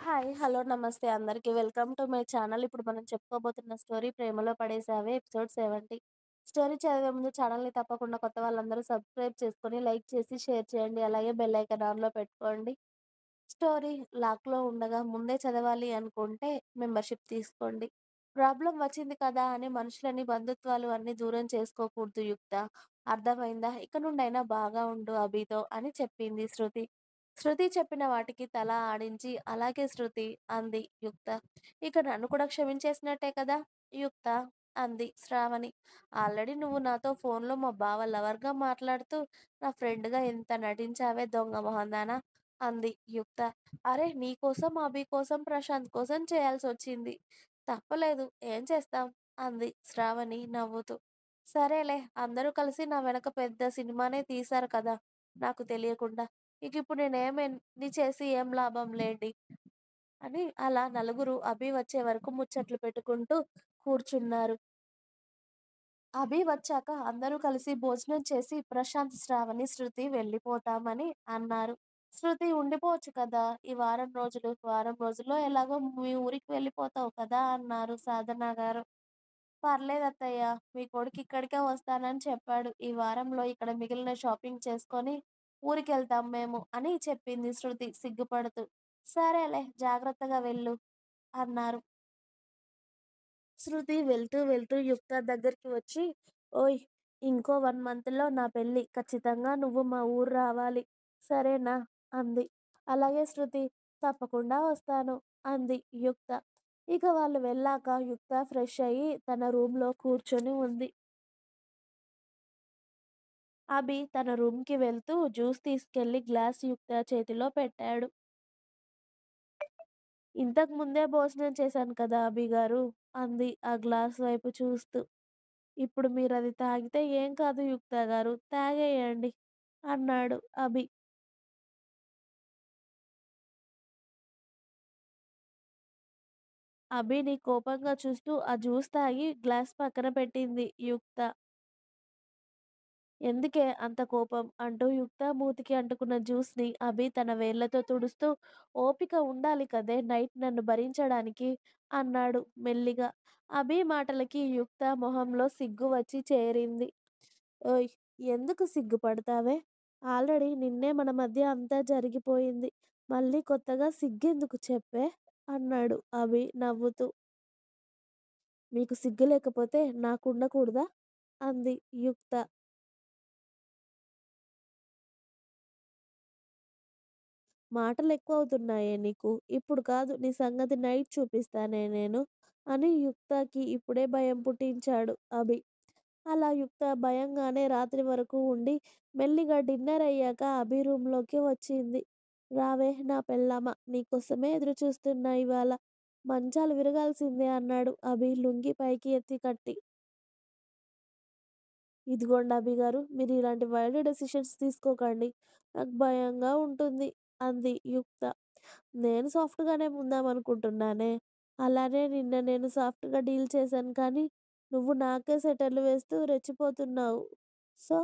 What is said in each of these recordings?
Hi. Hello. నమస్తే అందరికి. Welcome to my channel. ఇప్పుడు మనం చెప్పుకోబోతున్న స్టోరీ 'ప్రేమలో పడేసావే' ఎపిసోడ్ 70. స్టోరీ చదివే ముందు ఛానల్‌ని తప్పకుండా కొత్త వాళ్ళందరూ సబ్స్క్రైబ్ చేసుకొని, లైక్ చేసి, షేర్ చేయండి. అలాగే బెల్ ఐకాన్ ఆన్‌లో పెట్టుకోండి. స్టోరీ లాక్‌లో ఉండగా ముందే చదవాలి అనుకుంటే మెంబర్‌షిప్ తీసుకోండి. ప్రాబ్లమ్ వచ్చింది కదా అని మనుషులని, బంధుత్వాలు అన్నీ దూరం చేసుకోకూడదు యుక్త. అర్థమైందా? ఇక నుండైనా బాగా ఉండు అభితో అని చెప్పింది శృతి. శృతి చెప్పిన వాటికి తల ఆడించి, అలాగే శృతి అంది యుక్త. ఇక నన్ను కూడా క్షమించేసినట్టే కదా యుక్త అంది శ్రావణి. ఆల్రెడీ నువ్వు నాతో ఫోన్‌లో మా బావ లవర్‌గా మాట్లాడుతూ, నా ఫ్రెండ్‌గా ఎంత నటించావే దొంగ మొహందానా అంది యుక్త. అరె! నీకోసం, అభి కోసం, ప్రశాంత్ కోసం చేయాల్సొచ్చింది. తప్పలేదు. ఏం చేస్తాం? అంది శ్రావణి నవ్వుతూ. సరేలే, అందరూ కలిసి నా వెనక పెద్ద సినిమానే తీశారు కదా నాకు తెలియకుండా. ఇకిప్పుడు నేనేమని చేసి ఏం లాభం లేండి అని అలా నలుగురు అభి వచ్చే వరకు ముచ్చట్లు పెట్టుకుంటూ కూర్చున్నారు. అభి వచ్చాక అందరూ కలిసి భోజనం చేసి ప్రశాంత్, శ్రావణి, శృతి వెళ్ళిపోతామని అన్నారు. శృతి ఉండిపోవచ్చు కదా ఈ వారం రోజులు. వారం రోజుల్లో ఎలాగో మీ ఊరికి వెళ్ళిపోతావు కదా అన్నారు సాధన గారు. పర్లేదత్తయ్య. మీ కొడుకు ఇక్కడికే వస్తానని చెప్పాడు. ఈ వారంలో ఇక్కడ మిగిలిన షాపింగ్ చేసుకొని ఊరికెళ్తాం మేము అని చెప్పింది శృతి సిగ్గుపడుతూ. సరేలే, జాగ్రత్తగా వెళ్ళు అన్నారు. శృతి వెళ్తూ వెళ్తూ యుక్త దగ్గరికి వచ్చి, ఓయ్! ఇంకో 1 మంత్‌లో నా పెళ్లి. ఖచ్చితంగా నువ్వు మా ఊరు రావాలి. సరేనా? అంది. అలాగే శృతి. తప్పకుండా వస్తాను అంది యుక్త. ఇక వాళ్ళు వెళ్ళాక యుక్త ఫ్రెష్ అయ్యి తన రూమ్‌లో కూర్చొని ఉంది. అభి తన రూమ్‌కి వెళ్తూ జ్యూస్ తీసుకెళ్లి గ్లాస్ యుక్త చేతిలో పెట్టాడు. ఇంతకు ముందే భోజనం చేశాను కదా అభి గారు అంది ఆ గ్లాస్ వైపు చూస్తూ. ఇప్పుడు మీరది తాగితే ఏం కాదు యుక్త గారు, తాగేయండి అన్నాడు అభి. అభిని కోపంగా చూస్తూ ఆ జ్యూస్ తాగి గ్లాస్ పక్కన పెట్టింది యుక్త. ఎందుకే అంత కోపం అంటూ యుక్త మూతికి అంటుకున్న జ్యూస్‌ని అభి తన వేళ్ళతో తుడుస్తూ, ఓపిక ఉండాలి కదే నైట్ నన్ను భరించడానికి అన్నాడు మెల్లిగా. అభి మాటలకి యుక్త మొహంలో సిగ్గు వచ్చి చేరింది. ఓయ్! ఎందుకు సిగ్గుపడతావే? ఆల్రెడీ నిన్నే మన మధ్య అంతా జరిగిపోయింది. మళ్ళీ కొత్తగా సిగ్గెందుకు చెప్పే? అన్నాడు అభి నవ్వుతూ. మీకు సిగ్గు లేకపోతే నాకుండకూడదా? అంది యుక్త. మాటలెక్కువవుతున్నాయే నీకు. ఇప్పుడు కాదు నీ సంగతి నైట్ చూపిస్తానే నేను అని యుక్తకి ఇప్పుడే భయం పుట్టించాడు అభి. అలా యుక్త భయంగానే రాత్రి వరకు ఉండి మెల్లిగా డిన్నర్ అయ్యాక అభి రూమ్‌లోకి వచ్చింది. రావే నా పెళ్ళామా, నీకోసమే ఎదురు చూస్తున్నా ఇవాళ. మంచాలు విరగాల్సిందే అన్నాడు అభి లుంగీ పైకి ఎత్తి కట్టి. ఇదిగోండి అభి గారు, మీరు ఇలాంటి వైల్డ్ డెసిషన్స్ తీసుకోకండి. నాకు భయంగా ఉంటుంది అంది యుక్త. నేను సాఫ్ట్‌గానే ఉందామనుకుంటున్నానే. అలానే నిన్న నేను సాఫ్ట్‌గా డీల్ చేశాను కానీ, నువ్వు నాకే సెటర్లు వేస్తూ రెచ్చిపోతున్నావు. సో,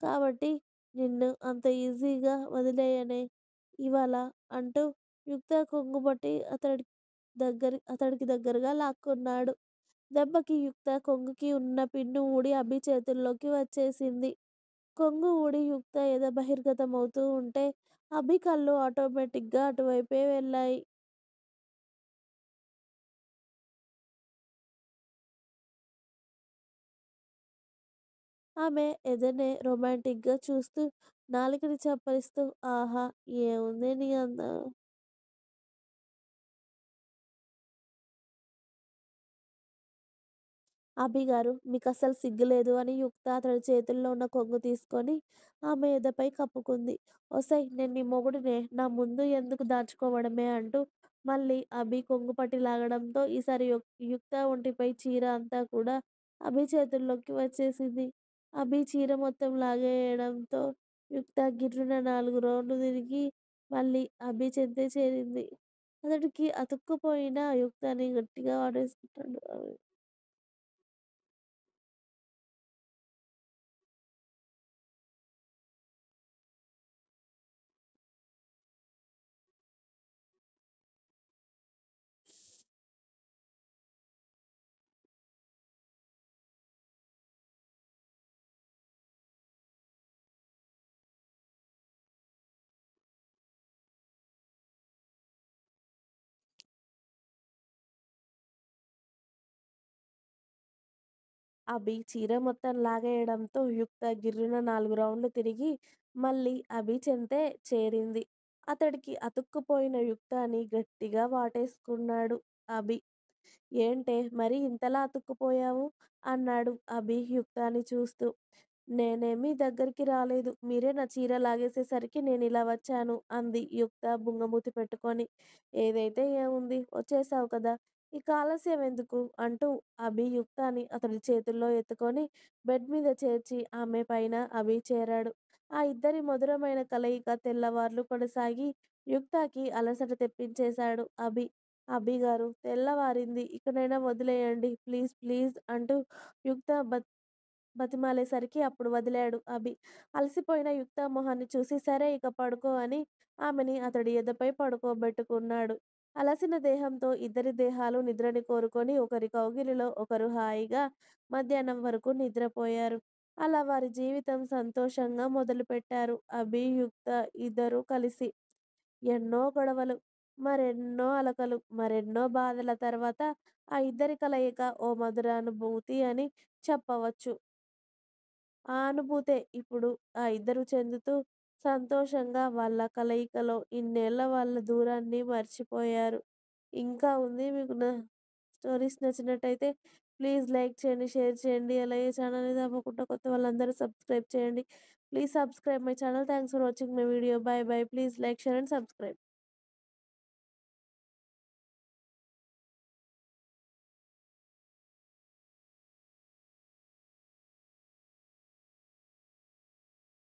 కాబట్టి నిన్ను అంత ఈజీగా వదిలేయనే ఇవాళ అంటూ యుక్త కొంగుబట్టి అతడికి దగ్గరగా లాక్కున్నాడు. దెబ్బకి యుక్త కొంగుకి ఉన్న పిన్ను ఊడి అభి చేతుల్లోకి వచ్చేసింది. కొంగు ఊడి యుక్త ఎద బహిర్గతమవుతూ ఉంటే అభి కళ్ళు ఆటోమేటిక్‌గా అటువైపే వెళ్ళాయి. ఆమె ఎదనే రొమాంటిక్‌గా చూస్తూ నాలికని చప్పరిస్తూ ఆహా! ఏముందే నీ అందం. అభి గారు, మీకస్సలు సిగ్గులేదు అని యుక్త అతడి చేతుల్లో ఉన్న కొంగు తీసుకొని ఆమె ఎదపై కప్పుకుంది. ఒసేయ్! నేను నీ మొగుడినే, నా ముందు ఎందుకు దాచుకోవడమే అంటూ మళ్ళీ అభి కొంగు పట్టి లాగడంతో ఈసారి యుక్త ఒంటిపై చీర అంతా కూడా అభి చేతుల్లోకి వచ్చేసింది. అభి చీర మొత్తం లాగేయడంతో యుక్త గిర్రున 4 రౌండ్లు తిరిగి మళ్ళీ అభి చెంతే చేరింది. అతడికి అతుక్కుపోయిన యుక్తని గట్టిగా వాటేసుకుంటాడు. అభి చీర మొత్తం లాగేయడంతో యుక్త గిర్రున 4 రౌండ్లు తిరిగి మళ్ళీ అభి చెంతే చేరింది. అతడికి అతుక్కుపోయిన యుక్తాని గట్టిగా వాటేసుకున్నాడు అభి. ఏంటే మరీ ఇంతలా అతుక్కుపోయావు? అన్నాడు అభి యుక్తాని చూస్తూ. నేనేమీ దగ్గరికి రాలేదు. మీరే నా చీర లాగేసేసరికి నేనిలా వచ్చాను అంది యుక్త బుంగమూతి పెట్టుకొని. ఏదైతే ఏముంది వచ్చేశావు కదా! ఇక ఆలస్యం ఎందుకు? అంటూ అభి యుక్తాని అతడి చేతుల్లో ఎత్తుకొని బెడ్ మీద చేర్చి ఆమె పైన అభి చేరాడు. ఆ ఇద్దరి మధురమైన కలయిక తెల్లవార్లు కొనసాగి యుక్తకి అలసట తెప్పించేశాడు అభి. అభిగారు తెల్లవారింది. ఇకనైనా వదిలేయండి. ప్లీజ్ ప్లీజ్ అంటూ యుక్త బతిమాలేసరికి అప్పుడు వదిలాడు అభి. అలసిపోయిన యుక్త మొహాన్ని చూసి సరే ఇక పడుకో అని ఆమెని అతడి ఎదపై పడుకోబెట్టుకున్నాడు. అలసిన దేహంతో ఇద్దరి దేహాలు నిద్రని కోరుకొని ఒకరి కౌగిలిలో ఒకరు హాయిగా మధ్యాహ్నం వరకు నిద్రపోయారు. అలా వారి జీవితం సంతోషంగా మొదలుపెట్టారు అభి, యుక్త ఇద్దరూ కలిసి. ఎన్నో గొడవలు, మరెన్నో అలకలు, మరెన్నో బాధల తర్వాత ఆ ఇద్దరి కలయిక ఓ మధురానుభూతి అని చెప్పవచ్చు. ఆ అనుభూతే ఇప్పుడు ఆ ఇద్దరు చెందుతూ సంతోషంగా వాళ్ళ కలయికలో ఇన్నేళ్ల వాళ్ళ దూరాన్ని మర్చిపోయారు. ఇంకా ఉంది. మీకు నా స్టోరీస్ నచ్చినట్టయితే ప్లీజ్ లైక్ చేయండి, షేర్ చేయండి. అలాగే ఛానల్‌ని తప్పకుండా కొత్త వాళ్ళందరూ సబ్స్క్రైబ్ చేయండి. Please subscribe my channel. Thanks for watching my video. By by. Please like, share and subscribe.